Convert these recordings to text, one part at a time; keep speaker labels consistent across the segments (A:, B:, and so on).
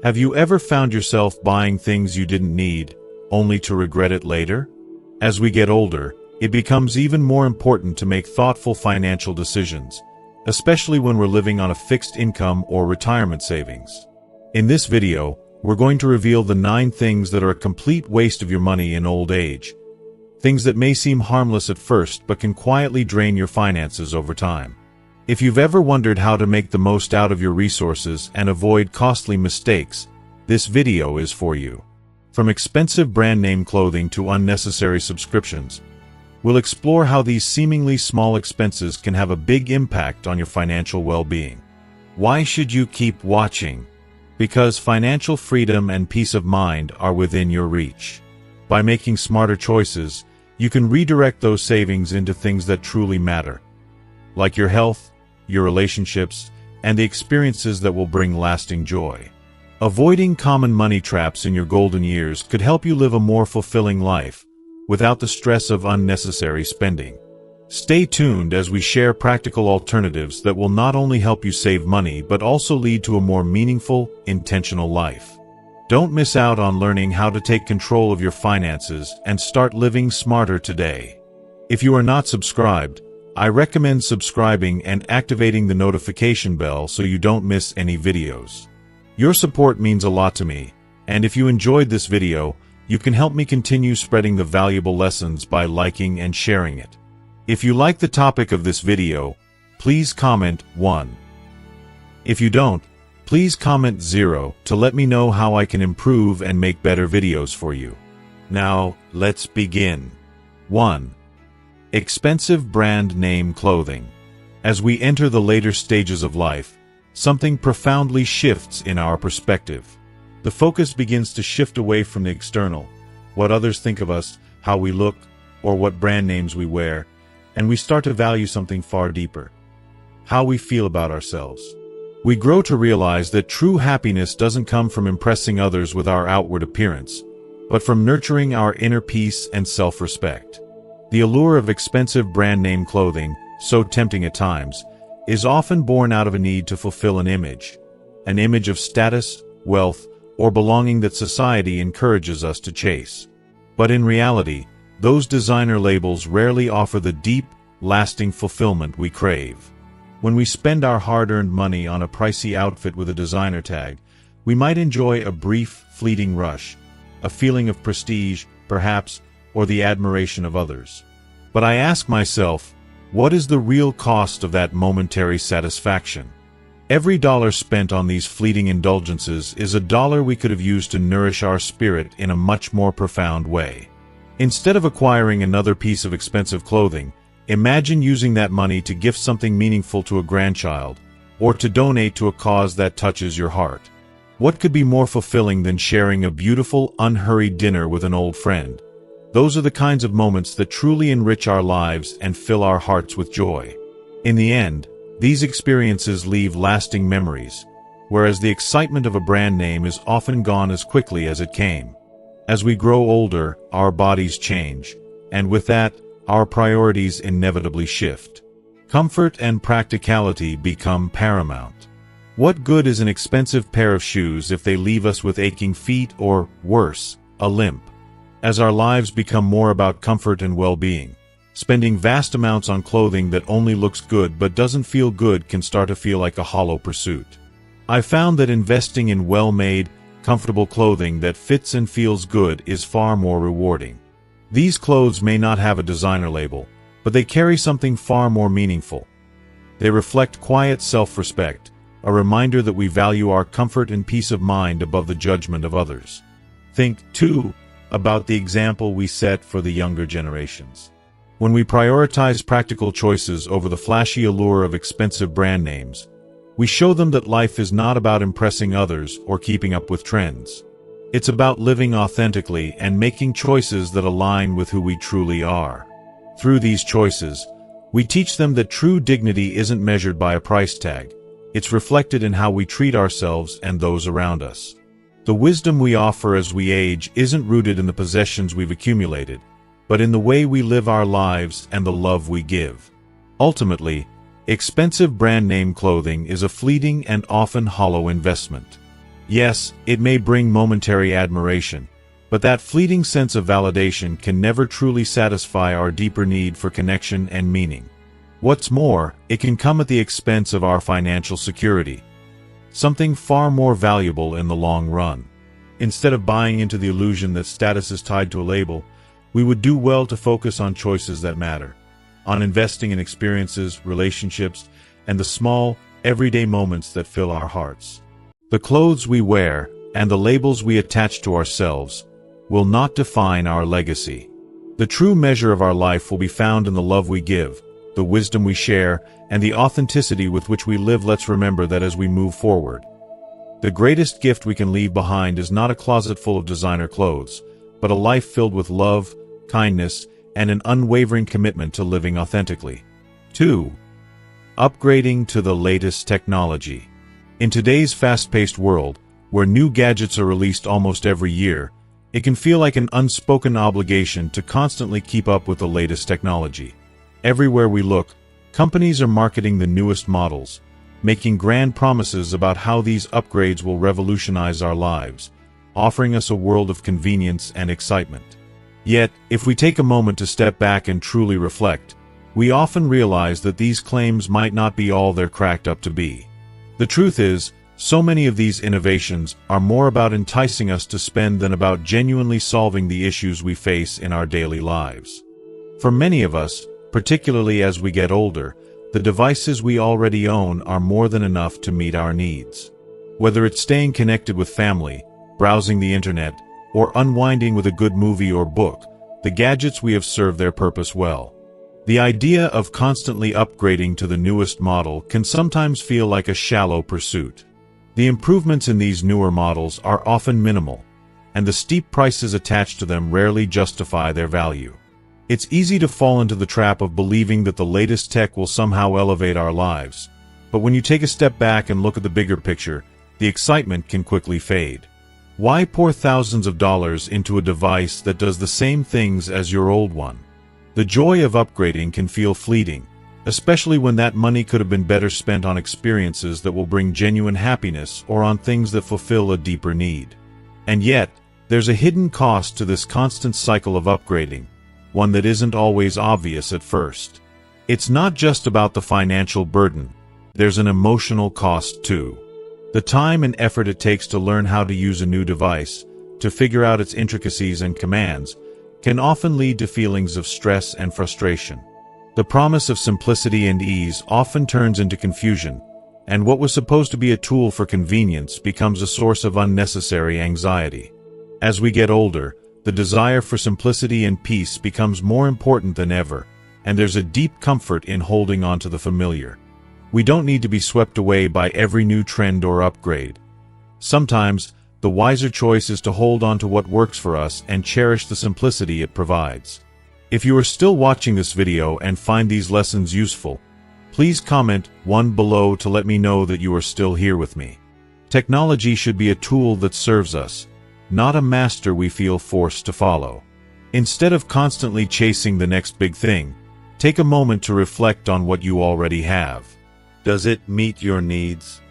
A: Have you ever found yourself buying things you didn't need, only to regret it later? As we get older, it becomes even more important to make thoughtful financial decisions, especially when we're living on a fixed income or retirement savings. In this video, we're going to reveal the 9 things that are a complete waste of your money in old age. Things that may seem harmless at first but can quietly drain your finances over time. If you've ever wondered how to make the most out of your resources and avoid costly mistakes, this video is for you. From expensive brand name clothing to unnecessary subscriptions, we'll explore how these seemingly small expenses can have a big impact on your financial well-being. Why should you keep watching? Because financial freedom and peace of mind are within your reach. By making smarter choices, you can redirect those savings into things that truly matter, like your health, your relationships, and the experiences that will bring lasting joy. Avoiding common money traps in your golden years could help you live a more fulfilling life, without the stress of unnecessary spending. Stay tuned as we share practical alternatives that will not only help you save money but also lead to a more meaningful, intentional life. Don't miss out on learning how to take control of your finances and start living smarter today. If you are not subscribed, I recommend subscribing and activating the notification bell so you don't miss any videos. Your support means a lot to me, and if you enjoyed this video, you can help me continue spreading the valuable lessons by liking and sharing it. If you like the topic of this video, please comment 1. If you don't, please comment 0 to let me know how I can improve and make better videos for you. Now, let's begin. 1. Expensive brand name clothing. As we enter the later stages of life, something profoundly shifts in our perspective. The focus begins to shift away from the external, what others think of us, how we look, or what brand names we wear, and we start to value something far deeper: how we feel about ourselves. We grow to realize that true happiness doesn't come from impressing others with our outward appearance, but from nurturing our inner peace and self-respect. The allure of expensive brand name clothing, so tempting at times, is often born out of a need to fulfill an image of status, wealth, or belonging that society encourages us to chase. But in reality, those designer labels rarely offer the deep, lasting fulfillment we crave. When we spend our hard-earned money on a pricey outfit with a designer tag, we might enjoy a brief, fleeting rush, a feeling of prestige, perhaps, or the admiration of others. But I ask myself, what is the real cost of that momentary satisfaction? Every dollar spent on these fleeting indulgences is a dollar we could have used to nourish our spirit in a much more profound way. Instead of acquiring another piece of expensive clothing, imagine using that money to gift something meaningful to a grandchild, or to donate to a cause that touches your heart. What could be more fulfilling than sharing a beautiful, unhurried dinner with an old friend? Those are the kinds of moments that truly enrich our lives and fill our hearts with joy. In the end, these experiences leave lasting memories, whereas the excitement of a brand name is often gone as quickly as it came. As we grow older, our bodies change, and with that, our priorities inevitably shift. Comfort and practicality become paramount. What good is an expensive pair of shoes if they leave us with aching feet or, worse, a limp? As our lives become more about comfort and well-being, spending vast amounts on clothing that only looks good but doesn't feel good can start to feel like a hollow pursuit. I've found that investing in well-made, comfortable clothing that fits and feels good is far more rewarding. These clothes may not have a designer label, but they carry something far more meaningful. They reflect quiet self-respect, a reminder that we value our comfort and peace of mind above the judgment of others. Think, too, about the example we set for the younger generations. When we prioritize practical choices over the flashy allure of expensive brand names, we show them that life is not about impressing others or keeping up with trends. It's about living authentically and making choices that align with who we truly are. Through these choices, we teach them that true dignity isn't measured by a price tag. It's reflected in how we treat ourselves and those around us. The wisdom we offer as we age isn't rooted in the possessions we've accumulated, but in the way we live our lives and the love we give. Ultimately, expensive brand name clothing is a fleeting and often hollow investment. Yes, it may bring momentary admiration, but that fleeting sense of validation can never truly satisfy our deeper need for connection and meaning. What's more, it can come at the expense of our financial security, something far more valuable in the long run. Instead of buying into the illusion that status is tied to a label, we would do well to focus on choices that matter, on investing in experiences, relationships, and the small, everyday moments that fill our hearts. The clothes we wear and the labels we attach to ourselves will not define our legacy. The true measure of our life will be found in the love we give, the wisdom we share, and the authenticity with which we live. Let's remember that as we move forward. The greatest gift we can leave behind is not a closet full of designer clothes, but a life filled with love, kindness, and an unwavering commitment to living authentically. 2. Upgrading to the latest technology. In today's fast-paced world, where new gadgets are released almost every year, it can feel like an unspoken obligation to constantly keep up with the latest technology. Everywhere we look, companies are marketing the newest models, making grand promises about how these upgrades will revolutionize our lives, offering us a world of convenience and excitement. Yet, if we take a moment to step back and truly reflect, we often realize that these claims might not be all they're cracked up to be. The truth is, so many of these innovations are more about enticing us to spend than about genuinely solving the issues we face in our daily lives. For many of us, particularly as we get older, the devices we already own are more than enough to meet our needs. Whether it's staying connected with family, browsing the internet, or unwinding with a good movie or book, the gadgets we have serve their purpose well. The idea of constantly upgrading to the newest model can sometimes feel like a shallow pursuit. The improvements in these newer models are often minimal, and the steep prices attached to them rarely justify their value. It's easy to fall into the trap of believing that the latest tech will somehow elevate our lives, but when you take a step back and look at the bigger picture, the excitement can quickly fade. Why pour thousands of dollars into a device that does the same things as your old one? The joy of upgrading can feel fleeting, especially when that money could have been better spent on experiences that will bring genuine happiness or on things that fulfill a deeper need. And yet, there's a hidden cost to this constant cycle of upgrading, one that isn't always obvious at first. It's not just about the financial burden, there's an emotional cost too. The time and effort it takes to learn how to use a new device, to figure out its intricacies and commands, can often lead to feelings of stress and frustration. The promise of simplicity and ease often turns into confusion, and what was supposed to be a tool for convenience becomes a source of unnecessary anxiety. As we get older, the desire for simplicity and peace becomes more important than ever, and there's a deep comfort in holding on to the familiar. We don't need to be swept away by every new trend or upgrade. Sometimes, the wiser choice is to hold on to what works for us and cherish the simplicity it provides. If you are still watching this video and find these lessons useful, please comment 1 below to let me know that you are still here with me. Technology should be a tool that serves us, not a master we feel forced to follow. Instead of constantly chasing the next big thing, take a moment to reflect on what you already have. Does it meet your needs?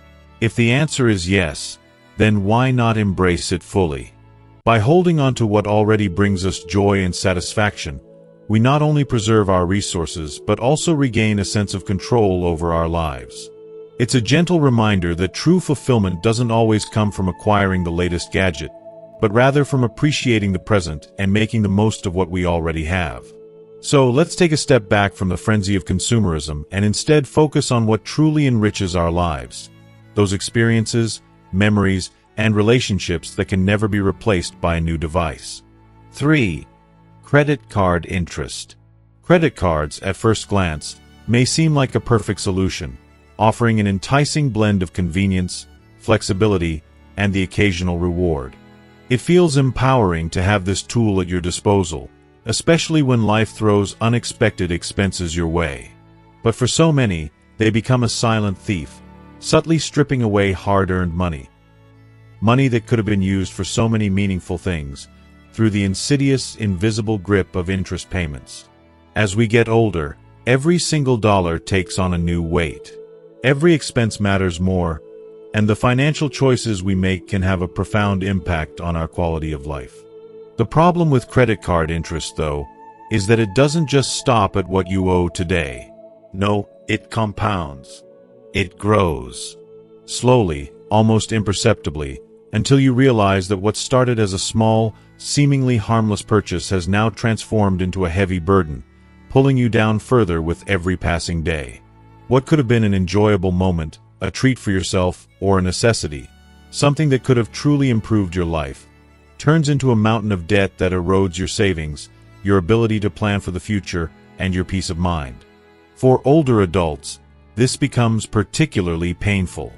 A: If the answer is yes, then why not embrace it fully? By holding on to what already brings us joy and satisfaction, we not only preserve our resources but also regain a sense of control over our lives. It's a gentle reminder that true fulfillment doesn't always come from acquiring the latest gadget, but rather from appreciating the present and making the most of what we already have. So let's take a step back from the frenzy of consumerism and instead focus on what truly enriches our lives. Those experiences, memories, and relationships that can never be replaced by a new device. 3. Credit card interest. Credit cards, at first glance, may seem like a perfect solution, offering an enticing blend of convenience, flexibility, and the occasional reward. It feels empowering to have this tool at your disposal, especially when life throws unexpected expenses your way. But for so many, they become a silent thief, subtly stripping away hard-earned money. Money that could have been used for so many meaningful things, through the insidious, invisible grip of interest payments. As we get older, every single dollar takes on a new weight. Every expense matters more, And the financial choices we make can have a profound impact on our quality of life. The problem with credit card interest, though, is that it doesn't just stop at what you owe today. No, it compounds. It grows. Slowly, almost imperceptibly, until you realize that what started as a small, seemingly harmless purchase has now transformed into a heavy burden, pulling you down further with every passing day. What could have been an enjoyable moment, a treat for yourself, or a necessity, something that could have truly improved your life, turns into a mountain of debt that erodes your savings, your ability to plan for the future, and your peace of mind. For older adults, this becomes particularly painful.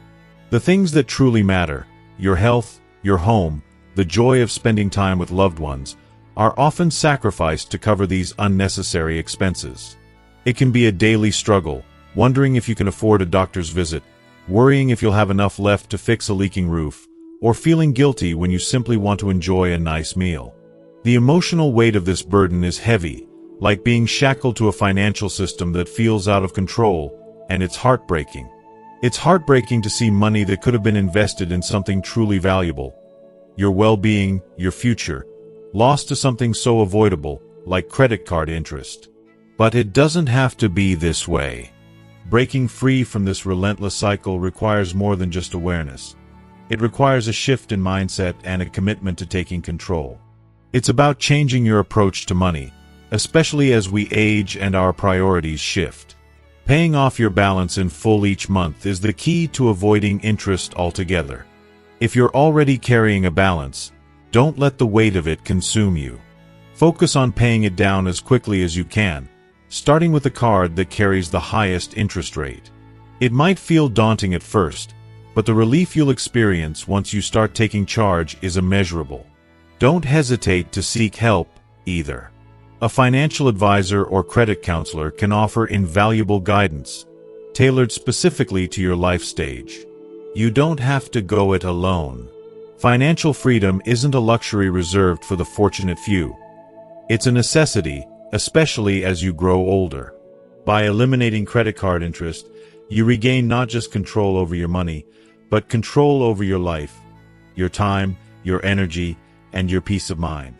A: The things that truly matter, your health, your home, the joy of spending time with loved ones, are often sacrificed to cover these unnecessary expenses. It can be a daily struggle, wondering if you can afford a doctor's visit, worrying if you'll have enough left to fix a leaking roof, or feeling guilty when you simply want to enjoy a nice meal. The emotional weight of this burden is heavy, like being shackled to a financial system that feels out of control, and it's heartbreaking. It's heartbreaking to see money that could have been invested in something truly valuable, your well-being, your future, lost to something so avoidable, like credit card interest. But it doesn't have to be this way. Breaking free from this relentless cycle requires more than just awareness. It requires a shift in mindset and a commitment to taking control. It's about changing your approach to money, especially as we age and our priorities shift. Paying off your balance in full each month is the key to avoiding interest altogether. If you're already carrying a balance, don't let the weight of it consume you. Focus on paying it down as quickly as you can, starting with a card that carries the highest interest rate. It might feel daunting at first, but the relief you'll experience once you start taking charge is immeasurable. Don't hesitate to seek help, either. A financial advisor or credit counselor can offer invaluable guidance, tailored specifically to your life stage. You don't have to go it alone. Financial freedom isn't a luxury reserved for the fortunate few. It's a necessity, especially as you grow older. By eliminating credit card interest, you regain not just control over your money, but control over your life, your time, your energy, and your peace of mind.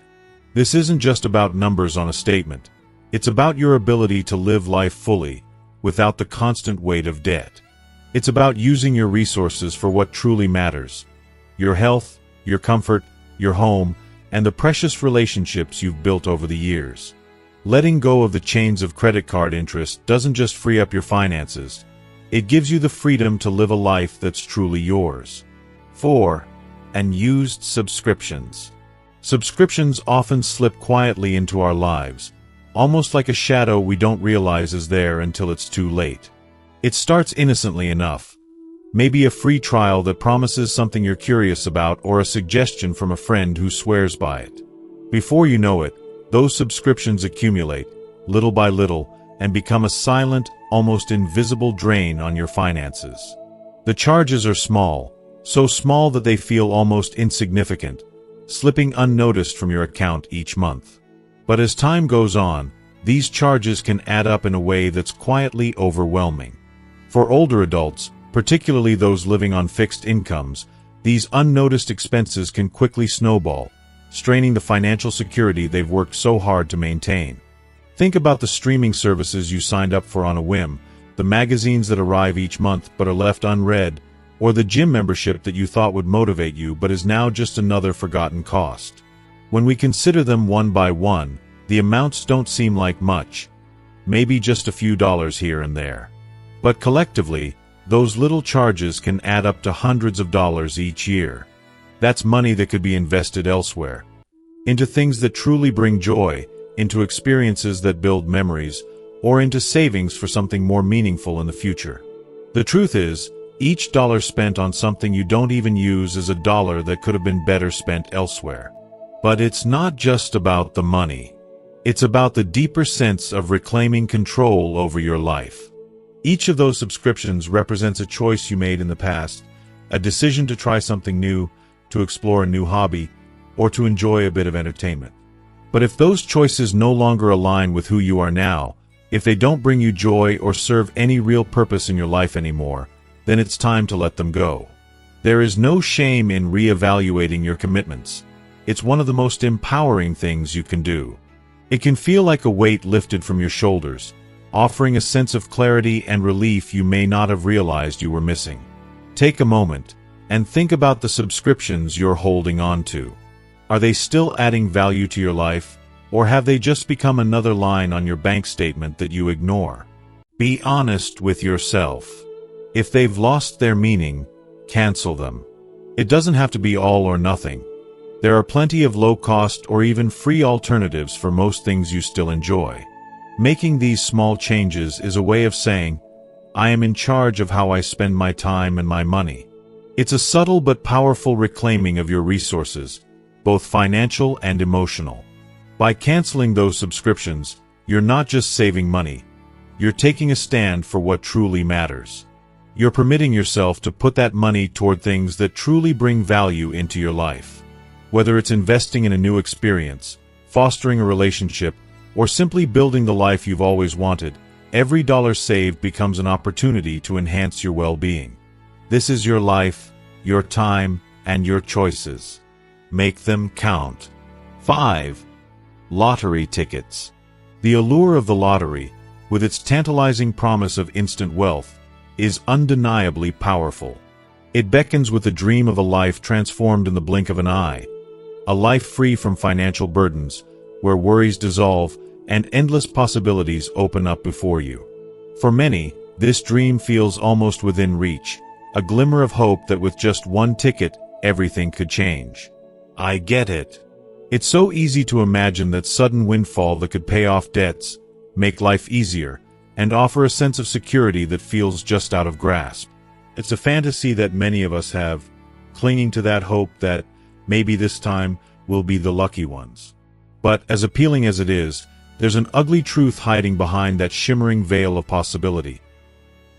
A: This isn't just about numbers on a statement. It's about your ability to live life fully, without the constant weight of debt. It's about using your resources for what truly matters: your health, your comfort, your home, and the precious relationships you've built over the years. Letting go of the chains of credit card interest doesn't just free up your finances. It gives you the freedom to live a life that's truly yours. 4. Unused subscriptions. Subscriptions often slip quietly into our lives, almost like a shadow we don't realize is there until it's too late. It starts innocently enough. Maybe a free trial that promises something you're curious about, or a suggestion from a friend who swears by it. Before you know it, those subscriptions accumulate, little by little, and become a silent, almost invisible drain on your finances. The charges are small, so small that they feel almost insignificant, slipping unnoticed from your account each month. But as time goes on, these charges can add up in a way that's quietly overwhelming. For older adults, particularly those living on fixed incomes, these unnoticed expenses can quickly snowball, straining the financial security they've worked so hard to maintain. Think about the streaming services you signed up for on a whim, the magazines that arrive each month but are left unread, or the gym membership that you thought would motivate you but is now just another forgotten cost. When we consider them one by one, the amounts don't seem like much, maybe just a few dollars here and there. But collectively, those little charges can add up to hundreds of dollars each year. That's money that could be invested elsewhere, into things that truly bring joy, into experiences that build memories, or into savings for something more meaningful in the future. The truth is, each dollar spent on something you don't even use is a dollar that could have been better spent elsewhere. But it's not just about the money. It's about the deeper sense of reclaiming control over your life. Each of those subscriptions represents a choice you made in the past, a decision to try something new, to explore a new hobby, or to enjoy a bit of entertainment. But if those choices no longer align with who you are now, if they don't bring you joy or serve any real purpose in your life anymore, then it's time to let them go. There is no shame in reevaluating your commitments. It's one of the most empowering things you can do. It can feel like a weight lifted from your shoulders, offering a sense of clarity and relief you may not have realized you were missing. Take a moment and think about the subscriptions you're holding on to. Are they still adding value to your life, or have they just become another line on your bank statement that you ignore? Be honest with yourself. If they've lost their meaning, cancel them. It doesn't have to be all or nothing. There are plenty of low-cost or even free alternatives for most things you still enjoy. Making these small changes is a way of saying, I am in charge of how I spend my time and my money. It's a subtle but powerful reclaiming of your resources, both financial and emotional. By canceling those subscriptions, you're not just saving money. You're taking a stand for what truly matters. You're permitting yourself to put that money toward things that truly bring value into your life. Whether it's investing in a new experience, fostering a relationship, or simply building the life you've always wanted, every dollar saved becomes an opportunity to enhance your well-being. This is your life, your time, and your choices. Make them count. 5. Lottery tickets. The allure of the lottery, with its tantalizing promise of instant wealth, is undeniably powerful. It beckons with the dream of a life transformed in the blink of an eye. A life free from financial burdens, where worries dissolve and endless possibilities open up before you. For many, this dream feels almost within reach, a glimmer of hope that with just one ticket, everything could change. I get it. It's so easy to imagine that sudden windfall that could pay off debts, make life easier, and offer a sense of security that feels just out of grasp. It's a fantasy that many of us have, clinging to that hope that maybe this time we'll be the lucky ones. But as appealing as it is, there's an ugly truth hiding behind that shimmering veil of possibility.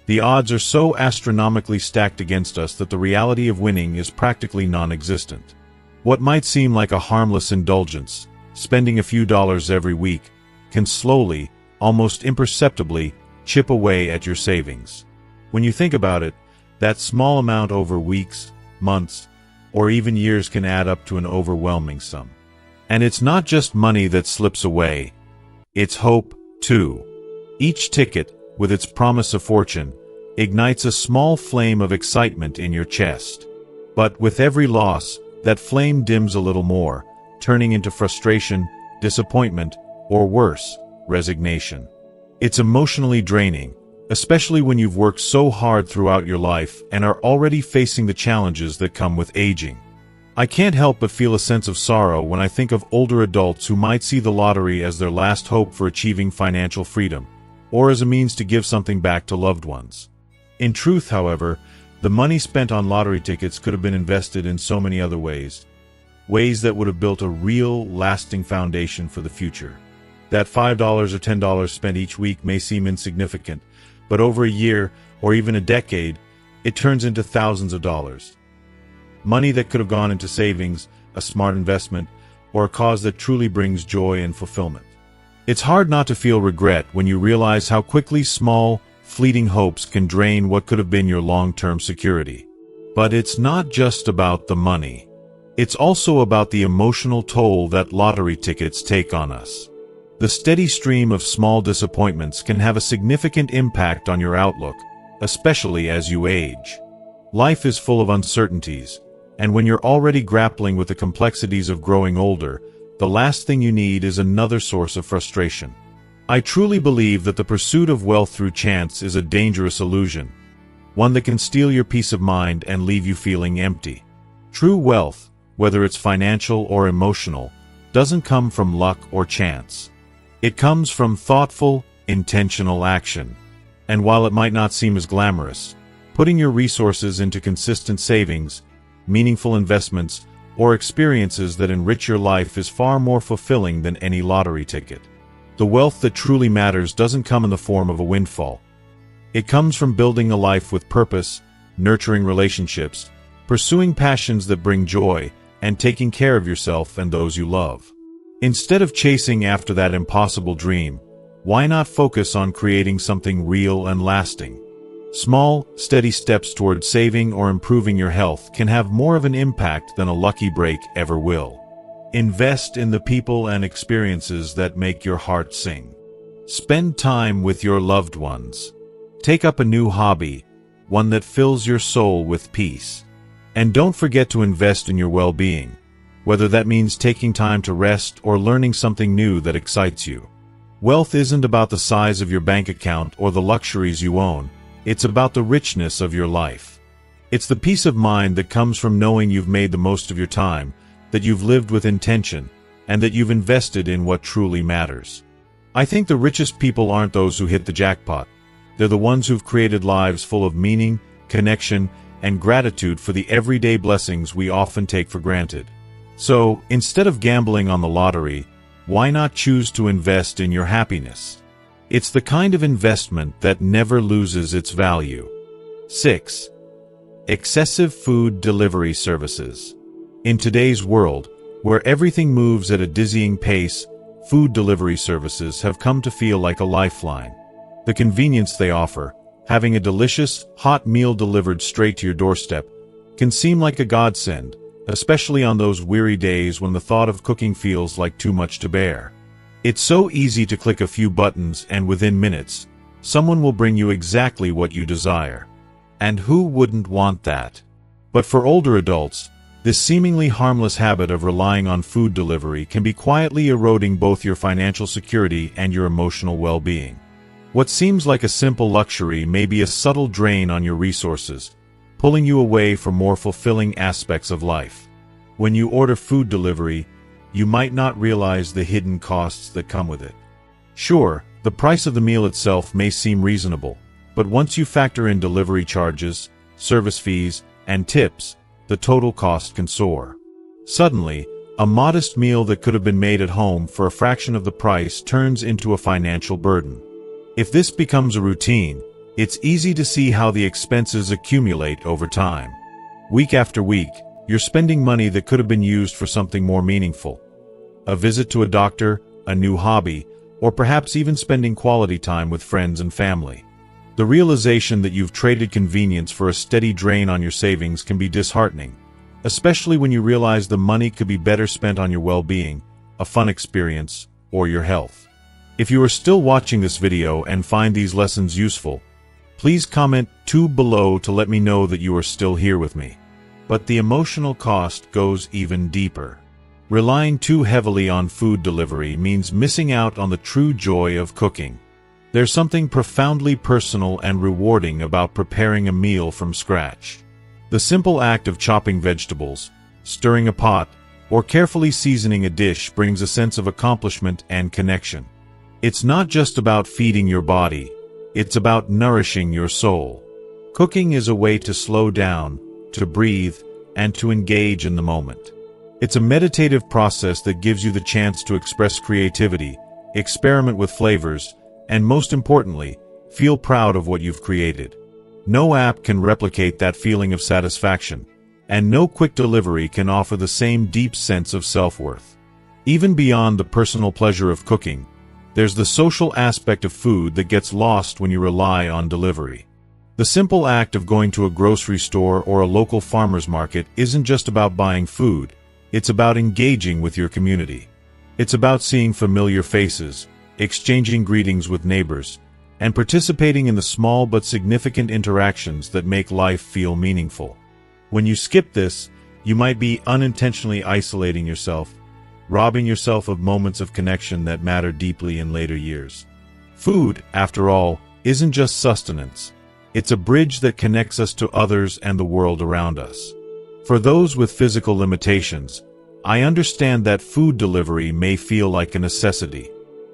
A: The odds are so astronomically stacked against us that the reality of winning is practically non-existent. What might seem like a harmless indulgence, spending a few dollars every week, can slowly, almost imperceptibly, chip away at your savings. When you think about it, that small amount over weeks, months, or even years can add up to an overwhelming sum. And it's not just money that slips away. It's hope, too. Each ticket, with its promise of fortune, ignites a small flame of excitement in your chest. But with every loss, that flame dims a little more, turning into frustration, disappointment, or worse, resignation. It's emotionally draining, especially when you've worked so hard throughout your life and are already facing the challenges that come with aging. I can't help but feel a sense of sorrow when I think of older adults who might see the lottery as their last hope for achieving financial freedom, or as a means to give something back to loved ones. In truth, however, the money spent on lottery tickets could have been invested in so many other ways that would have built a real, lasting foundation for the future. That $5 or $10 spent each week may seem insignificant, but over a year, or even a decade, it turns into thousands of dollars. Money that could have gone into savings, a smart investment, or a cause that truly brings joy and fulfillment. It's hard not to feel regret when you realize how quickly small, fleeting hopes can drain what could have been your long-term security. But it's not just about the money. It's also about the emotional toll that lottery tickets take on us. The steady stream of small disappointments can have a significant impact on your outlook, especially as you age. Life is full of uncertainties, and when you're already grappling with the complexities of growing older, the last thing you need is another source of frustration. I truly believe that the pursuit of wealth through chance is a dangerous illusion, one that can steal your peace of mind and leave you feeling empty. True wealth, whether it's financial or emotional, doesn't come from luck or chance. It comes from thoughtful, intentional action. And while it might not seem as glamorous, putting your resources into consistent savings, meaningful investments, or experiences that enrich your life is far more fulfilling than any lottery ticket. The wealth that truly matters doesn't come in the form of a windfall. It comes from building a life with purpose, nurturing relationships, pursuing passions that bring joy, and taking care of yourself and those you love. Instead of chasing after that impossible dream, why not focus on creating something real and lasting? Small, steady steps toward saving or improving your health can have more of an impact than a lucky break ever will. Invest in the people and experiences that make your heart sing. Spend time with your loved ones. Take up a new hobby, one that fills your soul with peace. And don't forget to invest in your well-being, whether that means taking time to rest or learning something new that excites you. Wealth isn't about the size of your bank account or the luxuries you own. It's about the richness of your life. It's the peace of mind that comes from knowing you've made the most of your time, that you've lived with intention, and that you've invested in what truly matters. I think the richest people aren't those who hit the jackpot. They're the ones who've created lives full of meaning, connection, and gratitude for the everyday blessings we often take for granted. So, instead of gambling on the lottery, why not choose to invest in your happiness? It's the kind of investment that never loses its value. 6. Excessive food delivery services. In today's world, where everything moves at a dizzying pace, food delivery services have come to feel like a lifeline. The convenience they offer, having a delicious, hot meal delivered straight to your doorstep, can seem like a godsend, especially on those weary days when the thought of cooking feels like too much to bear. It's so easy to click a few buttons and within minutes, someone will bring you exactly what you desire. And who wouldn't want that? But for older adults, this seemingly harmless habit of relying on food delivery can be quietly eroding both your financial security and your emotional well-being. What seems like a simple luxury may be a subtle drain on your resources, pulling you away from more fulfilling aspects of life. When you order food delivery, you might not realize the hidden costs that come with it. Sure, the price of the meal itself may seem reasonable, but once you factor in delivery charges, service fees, and tips, the total cost can soar. Suddenly, a modest meal that could have been made at home for a fraction of the price turns into a financial burden. If this becomes a routine, it's easy to see how the expenses accumulate over time. Week after week, you're spending money that could have been used for something more meaningful. A visit to a doctor, a new hobby, or perhaps even spending quality time with friends and family. The realization that you've traded convenience for a steady drain on your savings can be disheartening, especially when you realize the money could be better spent on your well-being, a fun experience, or your health. If you are still watching this video and find these lessons useful, please comment 2 below to let me know that you are still here with me. But the emotional cost goes even deeper. Relying too heavily on food delivery means missing out on the true joy of cooking. There's something profoundly personal and rewarding about preparing a meal from scratch. The simple act of chopping vegetables, stirring a pot, or carefully seasoning a dish brings a sense of accomplishment and connection. It's not just about feeding your body, it's about nourishing your soul. Cooking is a way to slow down, to breathe, and to engage in the moment. It's a meditative process that gives you the chance to express creativity, experiment with flavors, and most importantly, feel proud of what you've created. No app can replicate that feeling of satisfaction, and no quick delivery can offer the same deep sense of self-worth. Even beyond the personal pleasure of cooking, there's the social aspect of food that gets lost when you rely on delivery. The simple act of going to a grocery store or a local farmer's market isn't just about buying food, it's about engaging with your community. It's about seeing familiar faces, exchanging greetings with neighbors, and participating in the small but significant interactions that make life feel meaningful. When you skip this, you might be unintentionally isolating yourself, robbing yourself of moments of connection that matter deeply in later years. Food, after all, isn't just sustenance. It's a bridge that connects us to others and the world around us. For those with physical limitations, I understand that food delivery may feel like a necessity.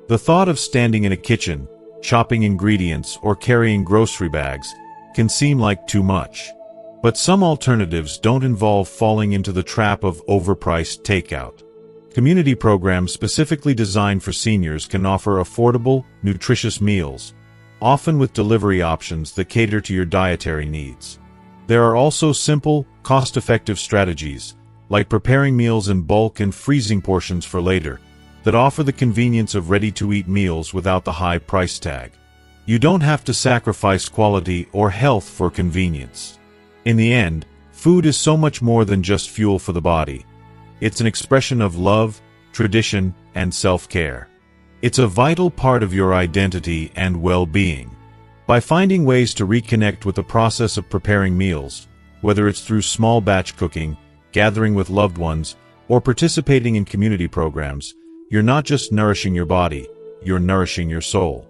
A: The thought of standing in a kitchen, chopping ingredients, or carrying grocery bags can seem like too much. But some alternatives don't involve falling into the trap of overpriced takeout. Community programs specifically designed for seniors can offer affordable, nutritious meals, often with delivery options that cater to your dietary needs. There are also simple, cost-effective strategies, like preparing meals in bulk and freezing portions for later, that offer the convenience of ready-to-eat meals without the high price tag. You don't have to sacrifice quality or health for convenience. In the end, food is so much more than just fuel for the body. It's an expression of love, tradition, and self-care. It's a vital part of your identity and well-being. By finding ways to reconnect with the process of preparing meals, whether it's through small batch cooking, gathering with loved ones, or participating in community programs, you're not just nourishing your body, you're nourishing your soul.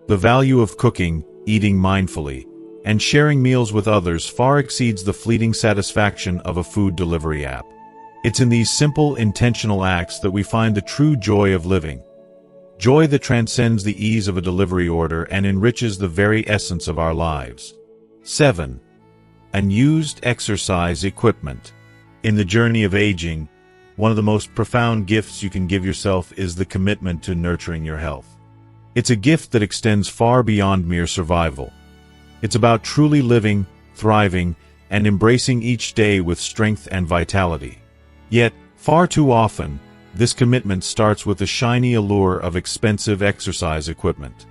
A: The value of cooking, eating mindfully, and sharing meals with others far exceeds the fleeting satisfaction of a food delivery app. It's in these simple, intentional acts that we find the true joy of living. Joy that transcends the ease of a delivery order and enriches the very essence of our lives. 7. Unused exercise equipment. In the journey of aging, one of the most profound gifts you can give yourself is the commitment to nurturing your health. It's a gift that extends far beyond mere survival. It's about truly living, thriving, and embracing each day with strength and vitality. Yet, far too often, this commitment starts with the shiny allure of expensive exercise equipment.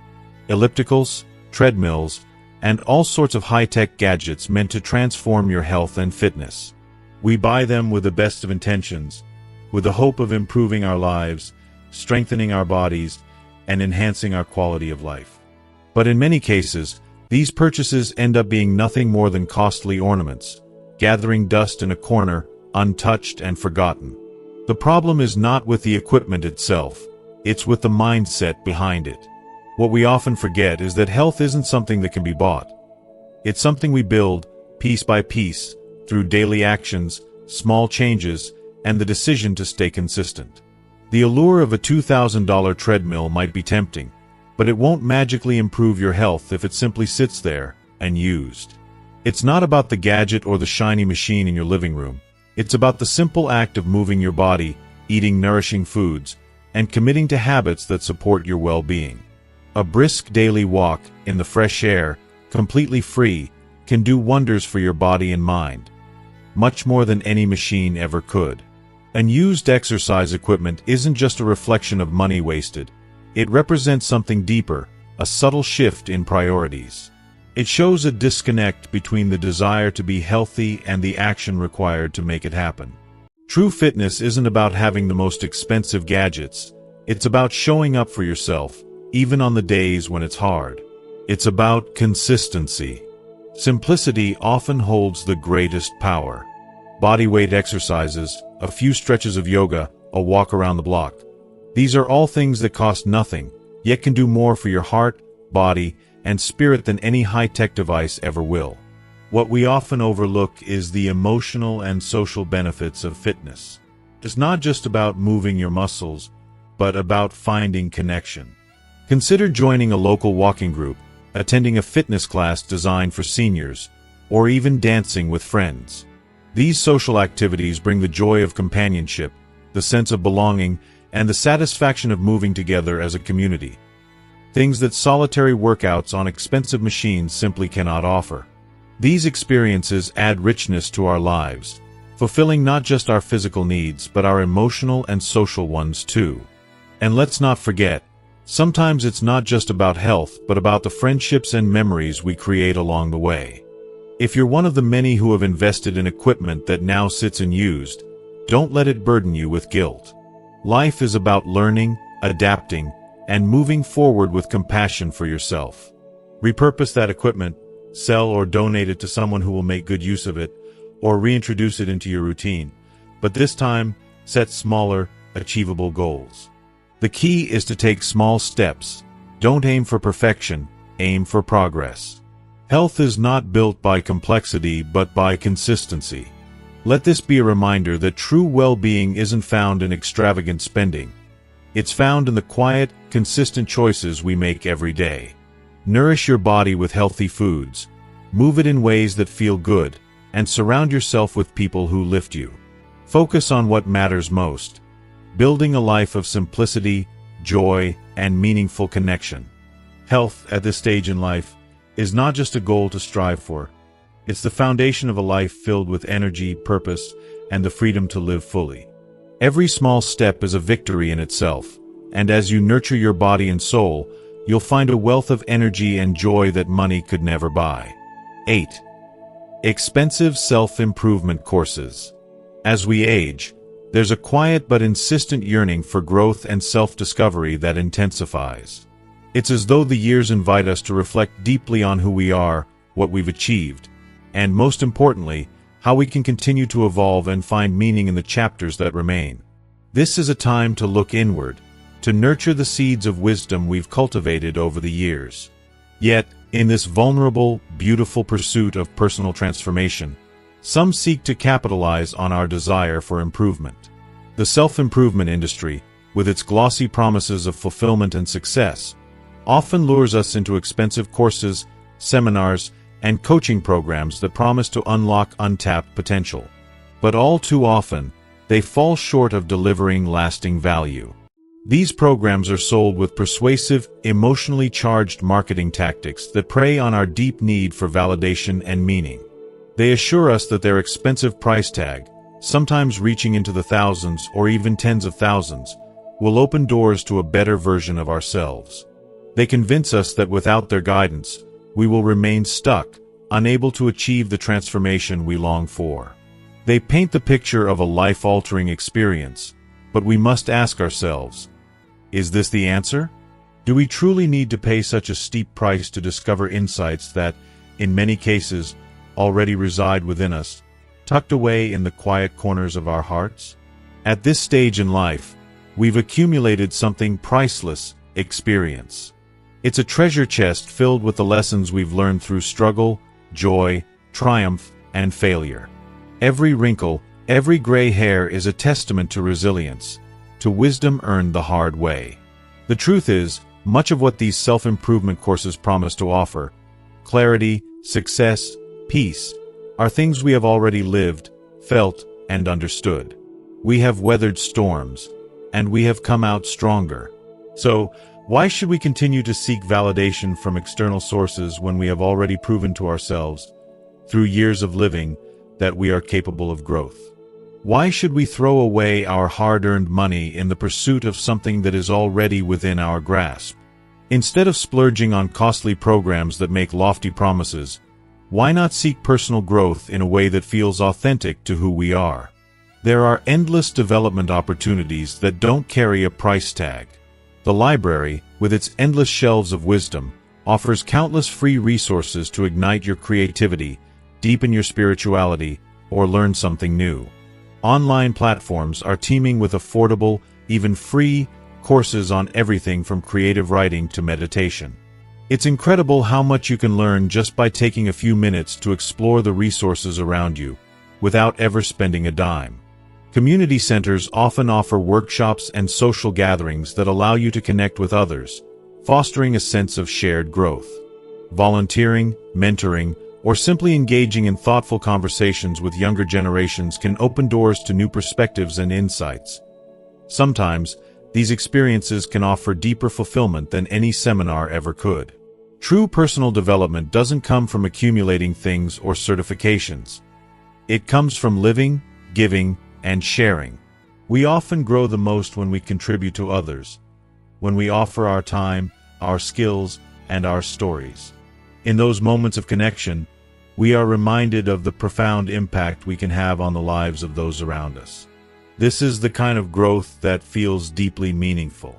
A: Ellipticals, treadmills, and all sorts of high-tech gadgets meant to transform your health and fitness. We buy them with the best of intentions, with the hope of improving our lives, strengthening our bodies, and enhancing our quality of life. But in many cases, these purchases end up being nothing more than costly ornaments, gathering dust in a corner, untouched and forgotten. The problem is not with the equipment itself, it's with the mindset behind it. What we often forget is that health isn't something that can be bought. It's something we build, piece by piece, through daily actions, small changes, and the decision to stay consistent. The allure of a $2,000 treadmill might be tempting, but it won't magically improve your health if it simply sits there, unused. It's not about the gadget or the shiny machine in your living room. It's about the simple act of moving your body, eating nourishing foods, and committing to habits that support your well-being. A brisk daily walk in the fresh air, completely free, can do wonders for your body and mind, much more than any machine ever could. Unused exercise equipment isn't just a reflection of money wasted. It represents something deeper, a subtle shift in priorities. It shows a disconnect between the desire to be healthy and the action required to make it happen. True fitness isn't about having the most expensive gadgets. It's about showing up for yourself, even on the days when it's hard. It's about consistency. Simplicity often holds the greatest power. Bodyweight exercises, a few stretches of yoga, a walk around the block. These are all things that cost nothing, yet can do more for your heart, body, and spirit than any high-tech device ever will. What we often overlook is the emotional and social benefits of fitness. It's not just about moving your muscles, but about finding connection. Consider joining a local walking group, attending a fitness class designed for seniors, or even dancing with friends. These social activities bring the joy of companionship, the sense of belonging, and the satisfaction of moving together as a community. Things that solitary workouts on expensive machines simply cannot offer. These experiences add richness to our lives, fulfilling not just our physical needs but our emotional and social ones too. And let's not forget, sometimes it's not just about health but about the friendships and memories we create along the way. If you're one of the many who have invested in equipment that now sits unused, don't let it burden you with guilt. Life is about learning, adapting, and moving forward with compassion for yourself. Repurpose that equipment, sell or donate it to someone who will make good use of it, or reintroduce it into your routine. But this time, set smaller, achievable goals. The key is to take small steps. Don't aim for perfection, aim for progress. Health is not built by complexity but by consistency. Let this be a reminder that true well-being isn't found in extravagant spending. It's found in the quiet, consistent choices we make every day. Nourish your body with healthy foods, move it in ways that feel good, and surround yourself with people who lift you. Focus on what matters most, building a life of simplicity, joy, and meaningful connection. Health, at this stage in life, is not just a goal to strive for. It's the foundation of a life filled with energy, purpose, and the freedom to live fully. Every small step is a victory in itself, and as you nurture your body and soul, you'll find a wealth of energy and joy that money could never buy. 8. Expensive self-improvement courses. As we age, there's a quiet but insistent yearning for growth and self-discovery that intensifies. It's as though the years invite us to reflect deeply on who we are, what we've achieved, and most importantly, how we can continue to evolve and find meaning in the chapters that remain. This is a time to look inward, to nurture the seeds of wisdom we've cultivated over the years. Yet, in this vulnerable, beautiful pursuit of personal transformation, some seek to capitalize on our desire for improvement. The self-improvement industry, with its glossy promises of fulfillment and success, often lures us into expensive courses, seminars, and coaching programs that promise to unlock untapped potential. But all too often, they fall short of delivering lasting value. These programs are sold with persuasive, emotionally charged marketing tactics that prey on our deep need for validation and meaning. They assure us that their expensive price tag, sometimes reaching into the thousands or even tens of thousands, will open doors to a better version of ourselves. They convince us that without their guidance, we will remain stuck, unable to achieve the transformation we long for. They paint the picture of a life-altering experience, but we must ask ourselves, is this the answer? Do we truly need to pay such a steep price to discover insights that, in many cases, already reside within us, tucked away in the quiet corners of our hearts? At this stage in life, we've accumulated something priceless: experience. It's a treasure chest filled with the lessons we've learned through struggle, joy, triumph, and failure. Every wrinkle, every gray hair is a testament to resilience, to wisdom earned the hard way. The truth is, much of what these self-improvement courses promise to offer, clarity, success, peace, are things we have already lived, felt, and understood. We have weathered storms, and we have come out stronger. So, why should we continue to seek validation from external sources when we have already proven to ourselves, through years of living, that we are capable of growth? Why should we throw away our hard-earned money in the pursuit of something that is already within our grasp? Instead of splurging on costly programs that make lofty promises, why not seek personal growth in a way that feels authentic to who we are? There are endless development opportunities that don't carry a price tag. The library, with its endless shelves of wisdom, offers countless free resources to ignite your creativity, deepen your spirituality, or learn something new. Online platforms are teeming with affordable, even free, courses on everything from creative writing to meditation. It's incredible how much you can learn just by taking a few minutes to explore the resources around you, without ever spending a dime. Community centers often offer workshops and social gatherings that allow you to connect with others, fostering a sense of shared growth. Volunteering, mentoring, or simply engaging in thoughtful conversations with younger generations can open doors to new perspectives and insights. Sometimes, these experiences can offer deeper fulfillment than any seminar ever could. True personal development doesn't come from accumulating things or certifications. It comes from living, giving, and sharing. We often grow the most when we contribute to others, when we offer our time, our skills, and our stories. In those moments of connection, we are reminded of the profound impact we can have on the lives of those around us. This is the kind of growth that feels deeply meaningful.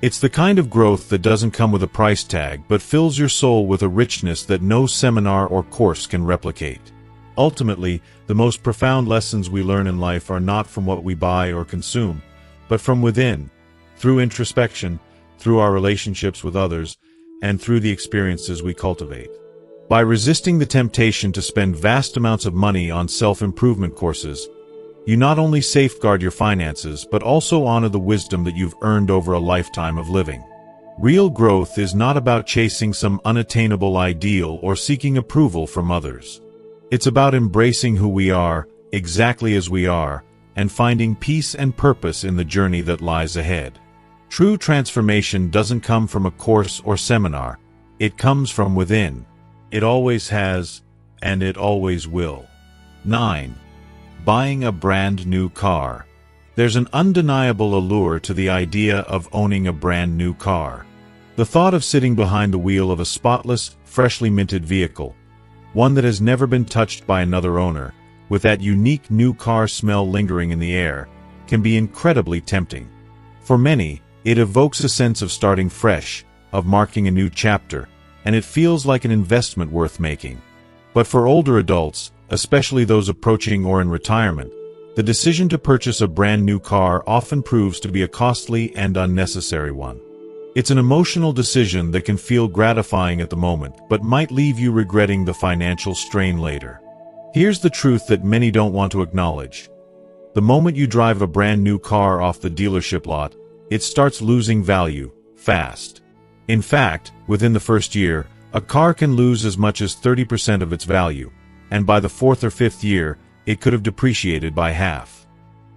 A: It's the kind of growth that doesn't come with a price tag but fills your soul with a richness that no seminar or course can replicate. Ultimately, the most profound lessons we learn in life are not from what we buy or consume, but from within, through introspection, through our relationships with others, and through the experiences we cultivate. By resisting the temptation to spend vast amounts of money on self-improvement courses, you not only safeguard your finances but also honor the wisdom that you've earned over a lifetime of living. Real growth is not about chasing some unattainable ideal or seeking approval from others. It's about embracing who we are, exactly as we are, and finding peace and purpose in the journey that lies ahead. True transformation doesn't come from a course or seminar. It comes from within. It always has, and it always will. 9. Buying a brand new car. There's an undeniable allure to the idea of owning a brand new car. The thought of sitting behind the wheel of a spotless, freshly minted vehicle, one that has never been touched by another owner, with that unique new car smell lingering in the air, can be incredibly tempting. For many, it evokes a sense of starting fresh, of marking a new chapter, and it feels like an investment worth making. But for older adults, especially those approaching or in retirement, the decision to purchase a brand new car often proves to be a costly and unnecessary one. It's an emotional decision that can feel gratifying at the moment, but might leave you regretting the financial strain later. Here's the truth that many don't want to acknowledge. The moment you drive a brand new car off the dealership lot, it starts losing value, fast. In fact, within the first year, a car can lose as much as 30% of its value, and by the fourth or fifth year, it could have depreciated by half.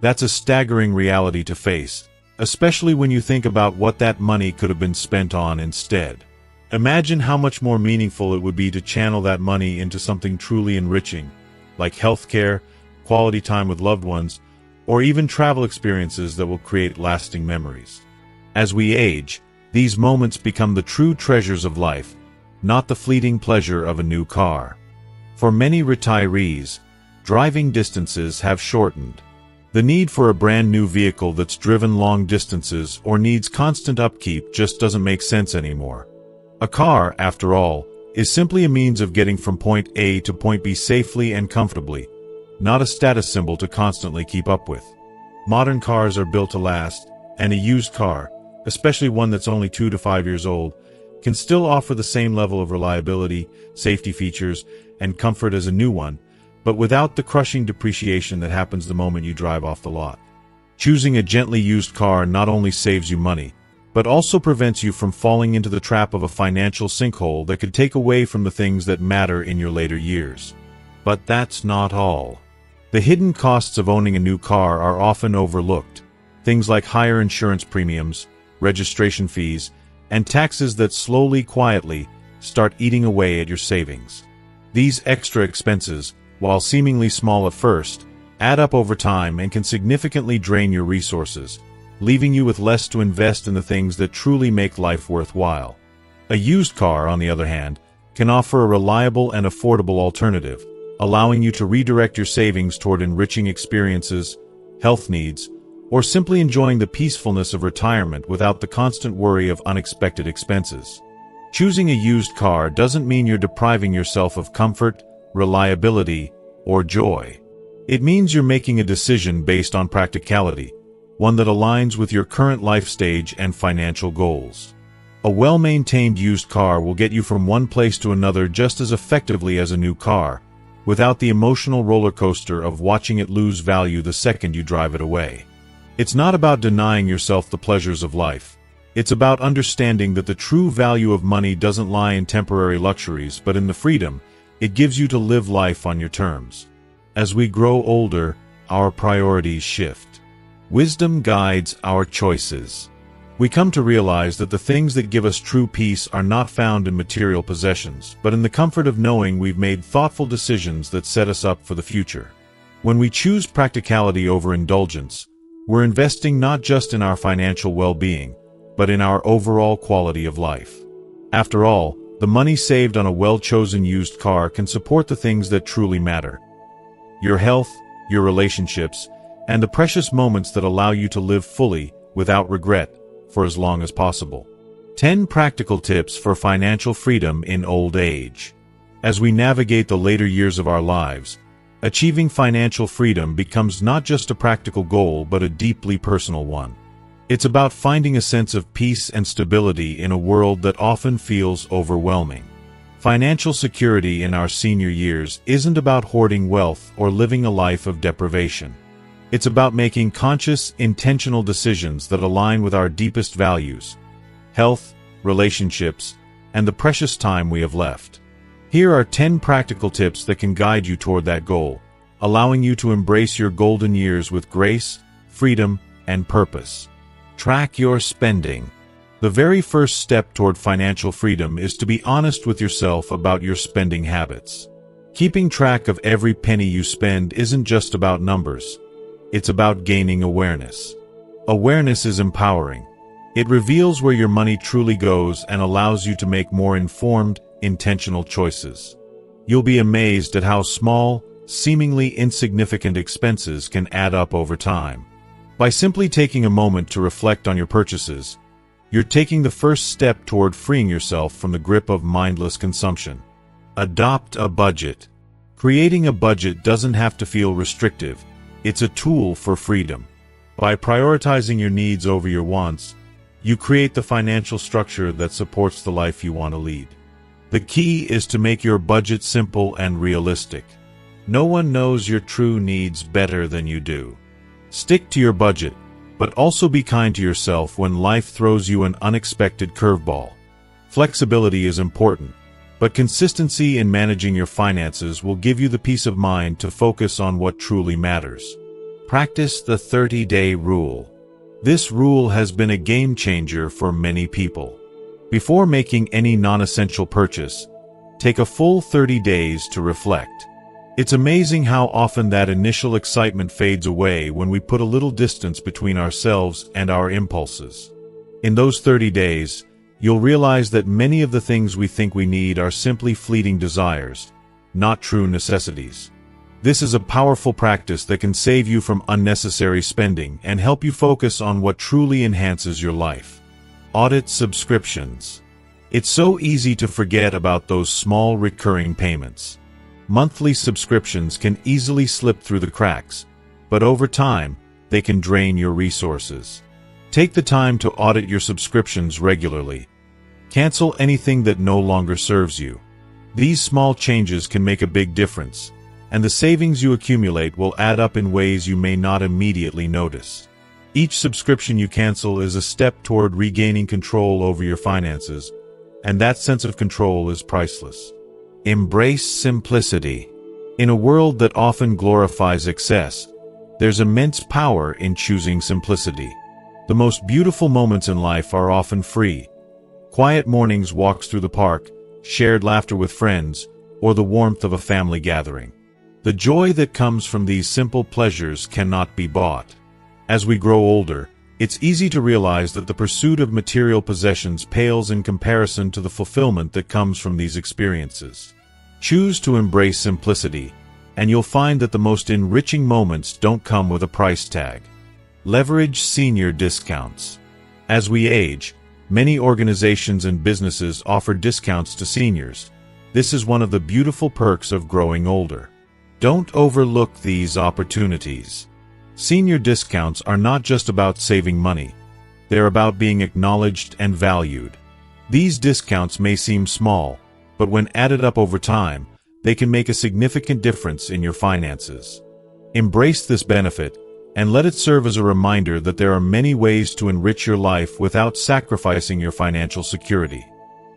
A: That's a staggering reality to face, especially when you think about what that money could have been spent on instead. Imagine how much more meaningful it would be to channel that money into something truly enriching, like healthcare, quality time with loved ones, or even travel experiences that will create lasting memories. As we age, these moments become the true treasures of life, not the fleeting pleasure of a new car. For many retirees, driving distances have shortened. The need for a brand new vehicle that's driven long distances or needs constant upkeep just doesn't make sense anymore. A car, after all, is simply a means of getting from point A to point B safely and comfortably, not a status symbol to constantly keep up with. Modern cars are built to last, and a used car, especially one that's only 2 to 5 years old, can still offer the same level of reliability, safety features, and comfort as a new one, but without the crushing depreciation that happens the moment you drive off the lot. Choosing a gently used car not only saves you money, but also prevents you from falling into the trap of a financial sinkhole that could take away from the things that matter in your later years. But that's not all. The hidden costs of owning a new car are often overlooked. Things like higher insurance premiums, registration fees, and taxes that slowly, quietly, start eating away at your savings. These extra expenses, while seemingly small at first, add up over time and can significantly drain your resources, leaving you with less to invest in the things that truly make life worthwhile. A used car, on the other hand, can offer a reliable and affordable alternative, allowing you to redirect your savings toward enriching experiences, health needs, or simply enjoying the peacefulness of retirement without the constant worry of unexpected expenses. Choosing a used car doesn't mean you're depriving yourself of comfort, reliability, or joy. It means you're making a decision based on practicality, one that aligns with your current life stage and financial goals. A well-maintained used car will get you from one place to another just as effectively as a new car, without the emotional roller coaster of watching it lose value the second you drive it away. It's not about denying yourself the pleasures of life. It's about understanding that the true value of money doesn't lie in temporary luxuries, but in the freedom it gives you to live life on your terms. As we grow older, our priorities shift. Wisdom guides our choices. We come to realize that the things that give us true peace are not found in material possessions, but in the comfort of knowing we've made thoughtful decisions that set us up for the future. When we choose practicality over indulgence, we're investing not just in our financial well-being, but in our overall quality of life. After all, the money saved on a well-chosen used car can support the things that truly matter: your health, your relationships, and the precious moments that allow you to live fully, without regret, for as long as possible. 10 practical tips for financial freedom in old age. As we navigate the later years of our lives, achieving financial freedom becomes not just a practical goal but a deeply personal one. It's about finding a sense of peace and stability in a world that often feels overwhelming. Financial security in our senior years isn't about hoarding wealth or living a life of deprivation. It's about making conscious, intentional decisions that align with our deepest values: health, relationships, and the precious time we have left. Here are 10 practical tips that can guide you toward that goal, allowing you to embrace your golden years with grace, freedom, and purpose. Track your spending. The very first step toward financial freedom is to be honest with yourself about your spending habits. Keeping track of every penny you spend isn't just about numbers. It's about gaining awareness. Awareness is empowering. It reveals where your money truly goes and allows you to make more informed, intentional choices. You'll be amazed at how small, seemingly insignificant expenses can add up over time. By simply taking a moment to reflect on your purchases, you're taking the first step toward freeing yourself from the grip of mindless consumption. Adopt a budget. Creating a budget doesn't have to feel restrictive. It's a tool for freedom. By prioritizing your needs over your wants, you create the financial structure that supports the life you want to lead. The key is to make your budget simple and realistic. No one knows your true needs better than you do. Stick to your budget, but also be kind to yourself when life throws you an unexpected curveball. Flexibility is important, but consistency in managing your finances will give you the peace of mind to focus on what truly matters. Practice the 30-day rule. This rule has been a game changer for many people. Before making any non-essential purchase, take a full 30 days to reflect. It's amazing how often that initial excitement fades away when we put a little distance between ourselves and our impulses. In those 30 days, you'll realize that many of the things we think we need are simply fleeting desires, not true necessities. This is a powerful practice that can save you from unnecessary spending and help you focus on what truly enhances your life. Audit subscriptions. It's so easy to forget about those small recurring payments. Monthly subscriptions can easily slip through the cracks, but over time, they can drain your resources. Take the time to audit your subscriptions regularly. Cancel anything that no longer serves you. These small changes can make a big difference, and the savings you accumulate will add up in ways you may not immediately notice. Each subscription you cancel is a step toward regaining control over your finances, and that sense of control is priceless. Embrace simplicity. In a world that often glorifies excess, there's immense power in choosing simplicity. The most beautiful moments in life are often free. Quiet mornings, walks through the park, shared laughter with friends, or the warmth of a family gathering. The joy that comes from these simple pleasures cannot be bought. As we grow older, it's easy to realize that the pursuit of material possessions pales in comparison to the fulfillment that comes from these experiences. Choose to embrace simplicity, and you'll find that the most enriching moments don't come with a price tag. Leverage senior discounts. As we age, many organizations and businesses offer discounts to seniors. This is one of the beautiful perks of growing older. Don't overlook these opportunities. Senior discounts are not just about saving money. They're about being acknowledged and valued. These discounts may seem small, but when added up over time, they can make a significant difference in your finances. Embrace this benefit, and let it serve as a reminder that there are many ways to enrich your life without sacrificing your financial security.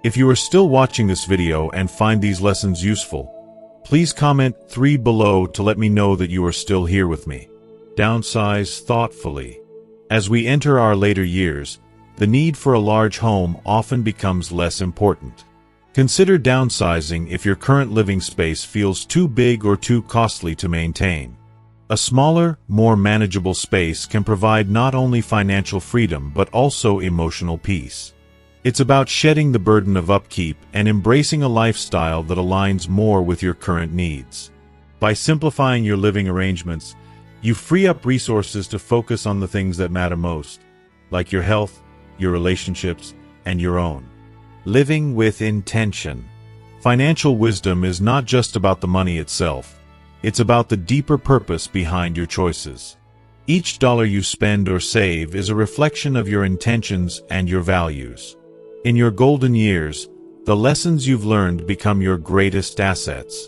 A: If you are still watching this video and find these lessons useful, please comment 3 below to let me know that you are still here with me. Downsize thoughtfully. As we enter our later years, the need for a large home often becomes less important. Consider downsizing if your current living space feels too big or too costly to maintain. A smaller, more manageable space can provide not only financial freedom but also emotional peace. It's about shedding the burden of upkeep and embracing a lifestyle that aligns more with your current needs. By simplifying your living arrangements, you free up resources to focus on the things that matter most, like your health, your relationships, and your own. Living with intention. Financial wisdom is not just about the money itself. It's about the deeper purpose behind your choices. Each dollar you spend or save is a reflection of your intentions and your values. In your golden years, the lessons you've learned become your greatest assets.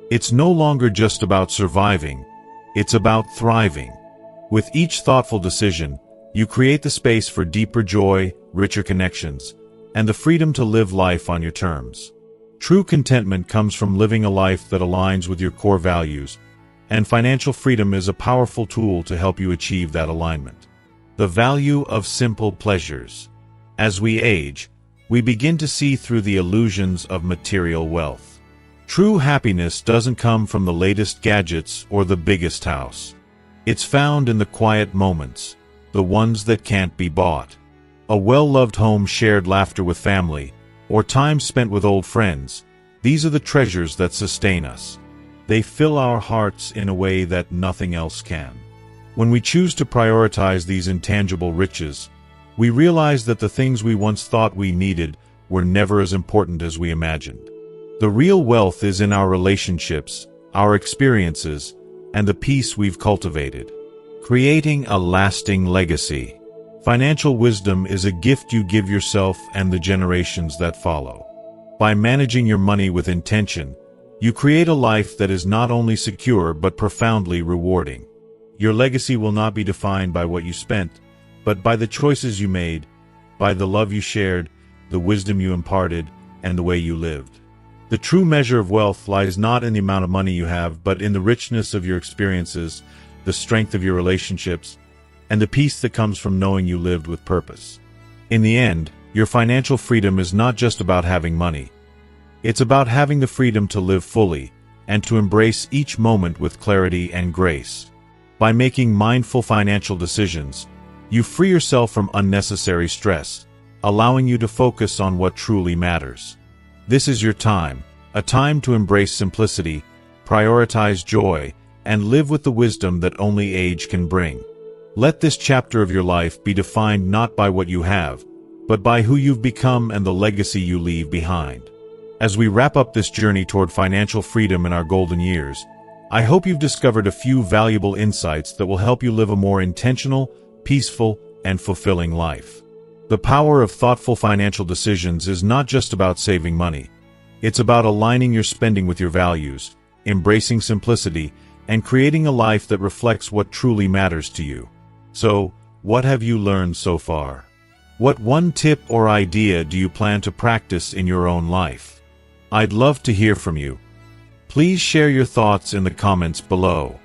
A: It's no longer just about surviving, it's about thriving. With each thoughtful decision, you create the space for deeper joy, richer connections, and the freedom to live life on your terms. True contentment comes from living a life that aligns with your core values, and financial freedom is a powerful tool to help you achieve that alignment. The value of simple pleasures. As we age, we begin to see through the illusions of material wealth. True happiness doesn't come from the latest gadgets or the biggest house. It's found in the quiet moments, the ones that can't be bought. A well-loved home, shared laughter with family, or time spent with old friends, these are the treasures that sustain us. They fill our hearts in a way that nothing else can. When we choose to prioritize these intangible riches, we realize that the things we once thought we needed were never as important as we imagined. The real wealth is in our relationships, our experiences, and the peace we've cultivated. Creating a lasting legacy. Financial wisdom is a gift you give yourself and the generations that follow. By managing your money with intention, you create a life that is not only secure but profoundly rewarding. Your legacy will not be defined by what you spent, but by the choices you made, by the love you shared, the wisdom you imparted, and the way you lived. The true measure of wealth lies not in the amount of money you have, but in the richness of your experiences, the strength of your relationships, and the peace that comes from knowing you lived with purpose. In the end, your financial freedom is not just about having money. It's about having the freedom to live fully and to embrace each moment with clarity and grace. By making mindful financial decisions, you free yourself from unnecessary stress, allowing you to focus on what truly matters. This is your time, a time to embrace simplicity, prioritize joy, and live with the wisdom that only age can bring. Let this chapter of your life be defined not by what you have, but by who you've become and the legacy you leave behind. As we wrap up this journey toward financial freedom in our golden years, I hope you've discovered a few valuable insights that will help you live a more intentional, peaceful, and fulfilling life. The power of thoughtful financial decisions is not just about saving money. It's about aligning your spending with your values, embracing simplicity, and creating a life that reflects what truly matters to you. So, what have you learned so far? What one tip or idea do you plan to practice in your own life? I'd love to hear from you. Please share your thoughts in the comments below.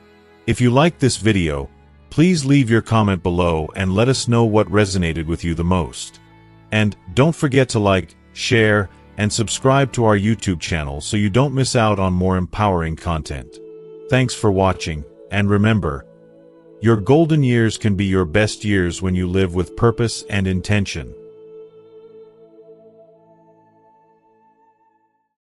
A: If you liked this video, please leave your comment below and let us know what resonated with you the most. And don't forget to like, share, and subscribe to our YouTube channel so you don't miss out on more empowering content. Thanks for watching, and remember, your golden years can be your best years when you live with purpose and intention.